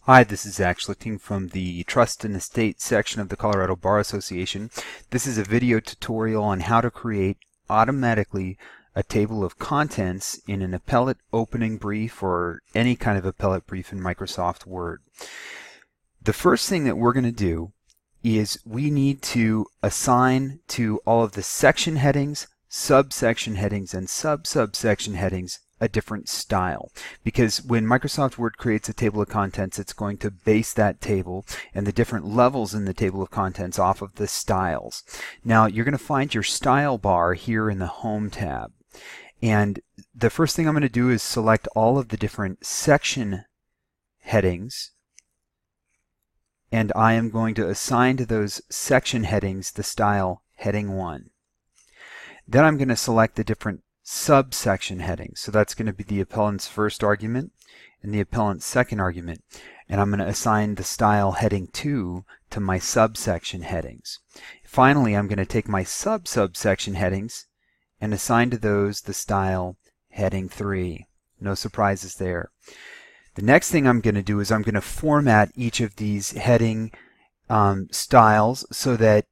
Hi, this is Zach Schlichting from the Trust and Estate section of the Colorado Bar Association. This is a video tutorial on how to create automatically a table of contents in an appellate opening brief or any kind of appellate brief in Microsoft Word. The first thing that we're going to do is we need to assign to all of the section headings, subsection headings, and sub-subsection headings a different style, because when Microsoft Word creates a table of contents, it's going to base that table and the different levels in the table of contents off of the styles. Now you're going to find your style bar here in the Home tab, and the first thing I'm going to do is select all of the different section headings, and I am going to assign to those section headings the style heading 1. Then I'm going to select the different subsection headings. So that's going to be the appellant's first argument and the appellant's second argument. And I'm going to assign the style heading 2 to my subsection headings. Finally, I'm going to take my sub-subsection headings and assign to those the style heading 3. No surprises there. The next thing I'm going to do is I'm going to format each of these heading styles so that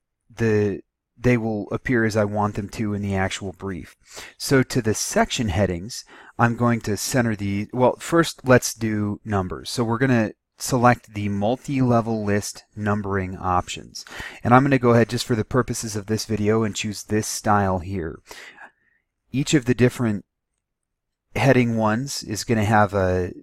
they will appear as I want them to in the actual brief. So to the section headings, I'm going to center well, first let's do numbers. So we're going to select the multi-level list numbering options. And I'm going to go ahead, just for the purposes of this video, and choose this style here. Each of the different heading ones is going to have a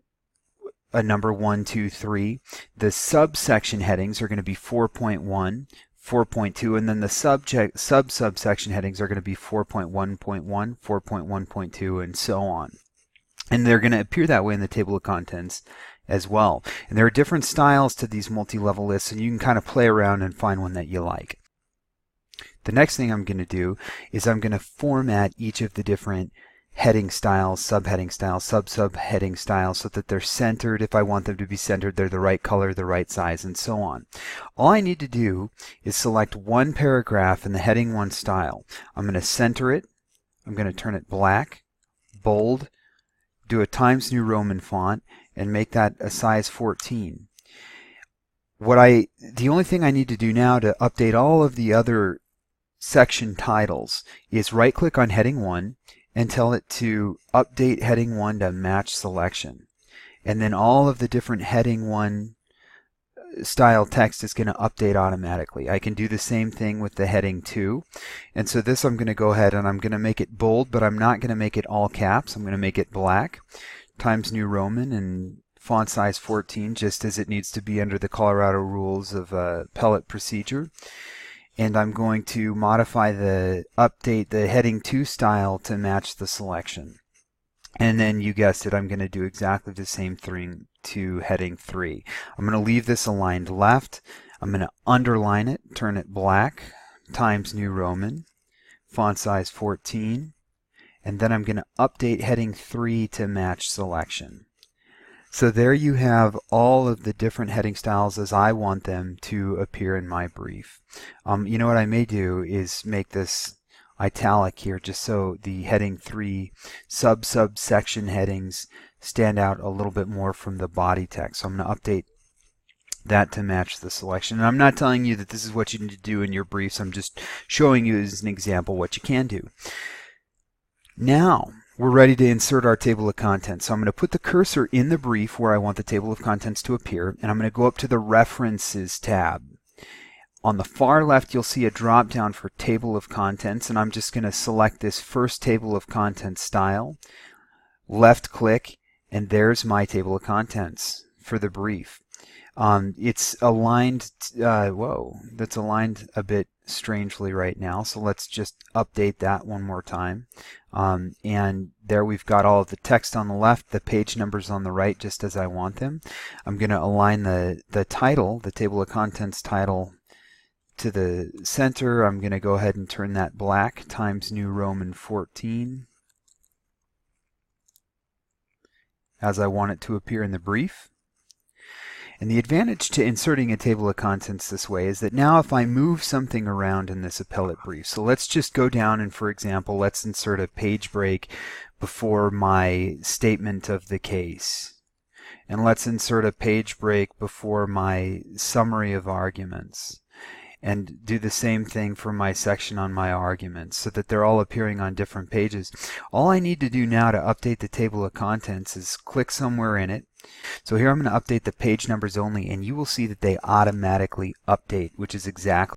number 1, 2, 3. The subsection headings are going to be 4.1, 4.2, and then the sub-subsection headings are going to be 4.1.1, 4.1.2, and so on. And they're going to appear that way in the table of contents as well. And there are different styles to these multi-level lists, and you can kind of play around and find one that you like. The next thing I'm going to do is I'm going to format each of the different heading styles, subheading styles, sub-subheading styles, so that they're centered. If I want them to be centered, they're the right color, the right size, and so on. All I need to do is select one paragraph in the heading 1 style. I'm going to center it. I'm going to turn it black, bold, do a Times New Roman font, and make that a size 14. The only thing I need to do now to update all of the other section titles is right-click on heading 1 and tell it to update heading 1 to match selection. And then all of the different heading 1 style text is going to update automatically. I can do the same thing with the heading 2. And so this, I'm going to go ahead and I'm going to make it bold, but I'm not going to make it all caps. I'm going to make it black, Times New Roman, and font size 14, just as it needs to be under the Colorado rules of appellate procedure. And I'm going to modify update the heading 2 style to match the selection. And then you guessed it, I'm going to do exactly the same thing to heading 3. I'm going to leave this aligned left. I'm going to underline it, turn it black, Times New Roman, font size 14. And then I'm going to update heading 3 to match selection. So there you have all of the different heading styles as I want them to appear in my brief. You know what I may do is make this italic here, just so the heading 3 subsection headings stand out a little bit more from the body text. So I'm going to update that to match the selection. And I'm not telling you that this is what you need to do in your briefs. I'm just showing you as an example what you can do. Now we're ready to insert our table of contents. So I'm going to put the cursor in the brief where I want the table of contents to appear, and I'm going to go up to the References tab. On the far left, you'll see a drop down for Table of Contents, and I'm just going to select this first Table of Contents style, left click, and there's my table of contents for the brief. It's aligned, that's aligned a bit strangely right now, so let's just update that one more time. And there we've got all of the text on the left, the page numbers on the right, just as I want them. I'm going to align the title, the table of contents title, to the center. I'm going to go ahead and turn that black, Times New Roman 14, as I want it to appear in the brief. And the advantage to inserting a table of contents this way is that now if I move something around in this appellate brief, so let's just go down and, for example, let's insert a page break before my statement of the case. And let's insert a page break before my summary of arguments. And do the same thing for my section on my arguments so that they're all appearing on different pages. All I need to do now to update the table of contents is click somewhere in it. So here I'm going to update the page numbers only, and you will see that they automatically update, which is exactly